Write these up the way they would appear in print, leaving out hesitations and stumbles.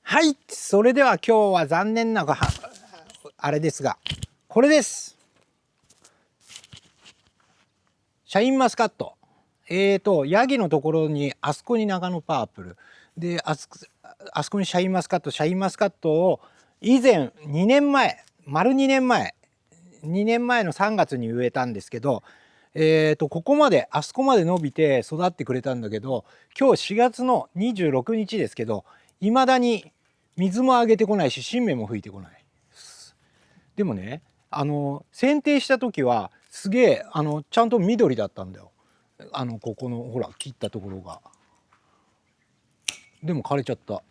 はい、それでは今日は残念ながらあれですが、これです。シャインマスカット。ヤギのところにあそこに長野パープルで、あそこにシャインマスカットを以前2年前、丸2年前、2年前の3月に植えたんですけど、ここまであそこまで伸びて育ってくれたんだけど、今日4月の26日ですけど、いまだに水もあげてこないし新芽も吹いてこない。でもね、剪定した時はすげえちゃんと緑だったんだよ。ここのほら切ったところが。でも枯れちゃった。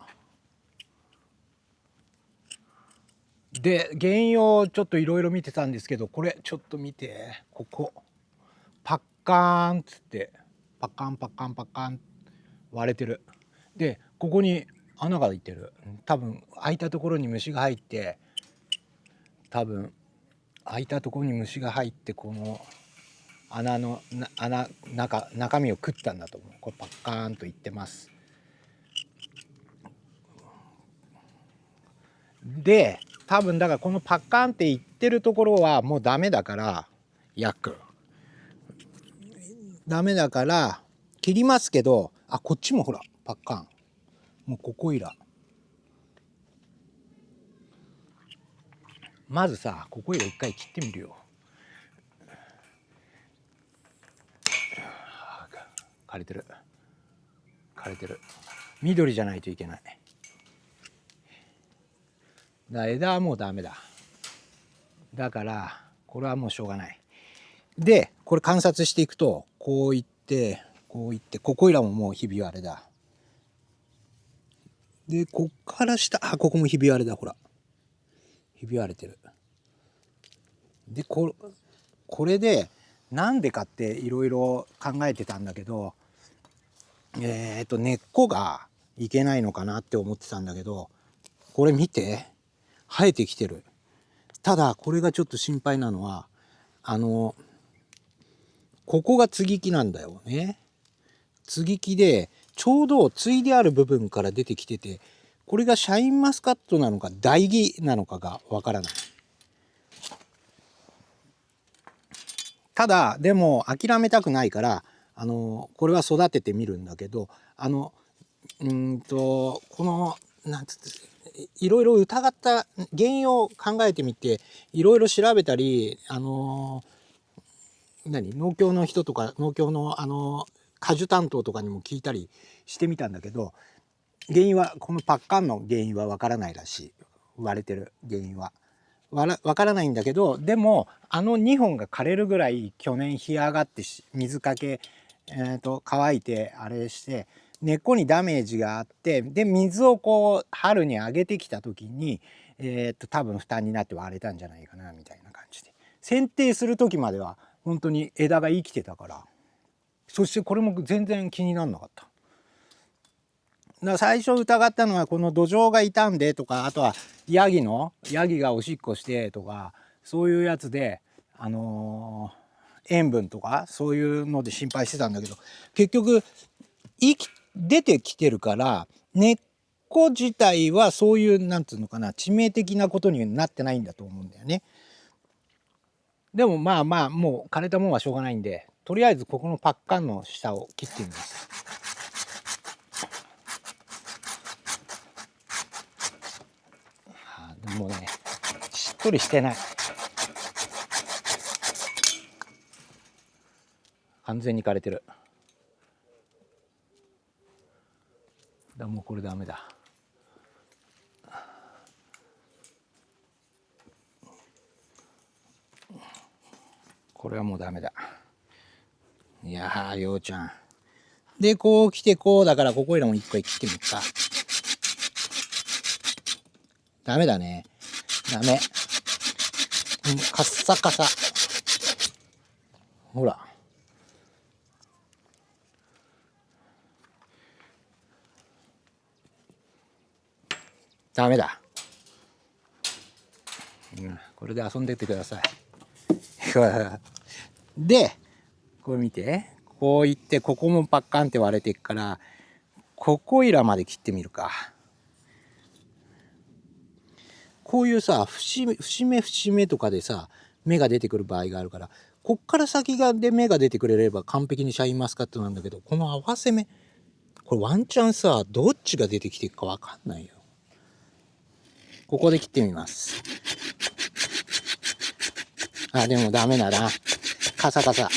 で原因をちょっといろいろ見てたんですけど、これちょっと見て、ここパッカーンっつってパッカンパッカンパッカン割れてる。でここに穴が開いてる。多分開いたところに虫が入って、この穴の中身を食ったんだと思う。これパッカーンといってます。で多分だからこのパッカーンって言ってるところはもうダメだから、ダメだから切りますけど、こっちもほらパッカーン、もうここいら、まずさここいら一回切ってみるよ。枯れてる緑じゃないといけない。枝はもうダメだ。だからこれはもうしょうがない。でこれ観察していくと、こういってここいらももうひび割れだ。でこっから下、ここもひび割れだ。ほらひび割れてる。でこれでなんでかっていろいろ考えてたんだけど、根っこがいけないのかなって思ってたんだけど、これ見て生えてきてる。ただこれがちょっと心配なのは、ここが接ぎ木なんだよね。接ぎ木でちょうど継いである部分から出てきてて、これがシャインマスカットなのか台木なのかがわからない。ただでも諦めたくないから、これは育ててみるんだけど、このなんつっていろいろ疑った原因を考えてみて、いろいろ調べたり、農協の人とか農協の果樹担当とかにも聞いたりしてみたんだけど、原因はこのパッカンの原因はわからないらしい。割れてる原因はわからないんだけど、でも2本が枯れるぐらい去年干上がって水かけ、乾いてあれして根っこにダメージがあって、で水をこう春に上げてきた時に、多分負担になって割れたんじゃないかなみたいな感じで、剪定する時までは本当に枝が生きてたから、そしてこれも全然気にならなかった。だから最初疑ったのはこの土壌が傷んでとか、あとはヤギがおしっこしてとか、そういうやつで塩分とかそういうので心配してたんだけど、結局出てきてるから根っこ自体はそういうなんつうのかな、致命的なことになってないんだと思うんだよね。でもまあもう枯れたもんはしょうがないんで、とりあえずここのパッカンの下を切ってみます。でもねしっとりしてない。完全に枯れてる。もうこれダメだ。これはもうダメだ。いやーようちゃんでこう来てこうだから、ここいらも一回切ってみるか。ダメだね。ダメ。カッサカサ。ほら。ダメだ。これで遊んでってください。で、これ見て。こういって、ここもパッカンって割れてっから、ここいらまで切ってみるか。こういうさ節目とかでさ芽が出てくる場合があるから、こっから先で芽が出てくれれば完璧にシャインマスカットなんだけど、この合わせ芽、これワンチャンさどっちが出てきてるか分かんないよ。ここで切ってみます。あ、でもダメだな、カサカサ。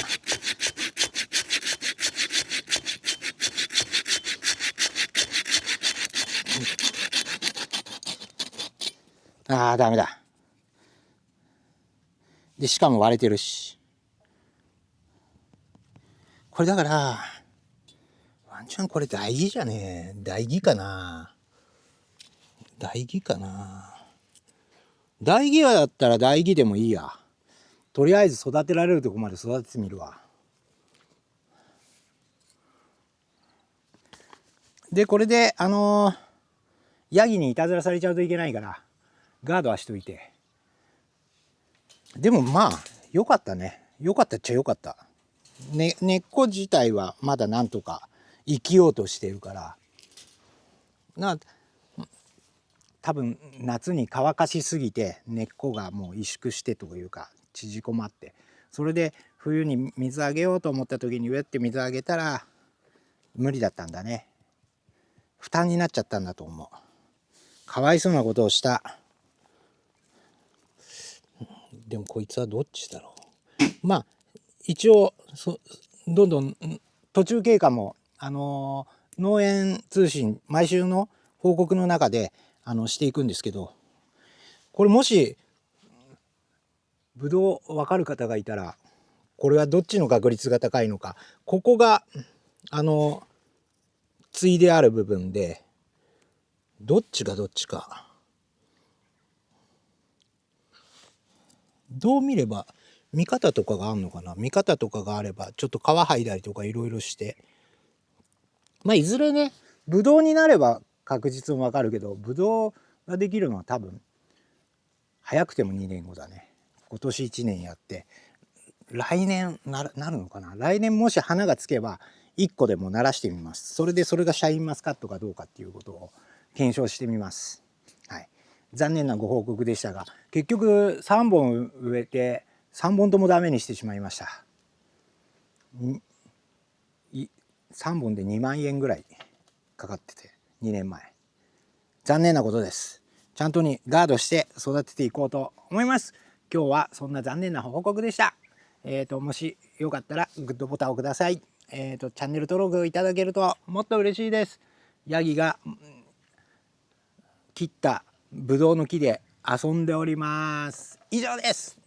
あーダメだ。でしかも割れてるし、これだからワンチャンこれ大義じゃねえ、大義かな、大義かな。大義だったら大義でもいいや。とりあえず育てられるとこまで育ててみるわ。でこれでヤギにいたずらされちゃうといけないからガードはしといて。でもまあよかったね、よかったっちゃよかった。根っこ自体はまだなんとか生きようとしているから多分夏に乾かしすぎて根っこがもう萎縮してというか縮こまって、それで冬に水あげようと思った時に上って水あげたら無理だったんだね。負担になっちゃったんだと思う。かわいそうなことをした。でもこいつはどっちだろう。まあ一応どんどん途中経過も農園通信毎週の報告の中でしていくんですけど、これもしブドウ分かる方がいたら、これはどっちの確率が高いのか、ここが対である部分でどっちがどっちか、どう見れば見方とかがあるのかな。見方とかがあればちょっと皮剥いだりとかいろいろして、まあいずれねブドウになれば確実に分かるけど、ブドウができるのは多分早くても2年後だね。今年1年やって来年なるのかな。来年もし花がつけば1個でもならしてみます。それでそれがシャインマスカットかどうかっていうことを検証してみます。はい、残念なご報告でしたが、結局3本植えて3本ともダメにしてしまいました。3本で2万円ぐらいかかってて、2年前。残念なことです。ちゃんとにガードして育てていこうと思います。今日はそんな残念な報告でした。もしよかったらグッドボタンをください。チャンネル登録いただけるともっと嬉しいです。ヤギが切ったブドウの木で遊んでおります。以上です。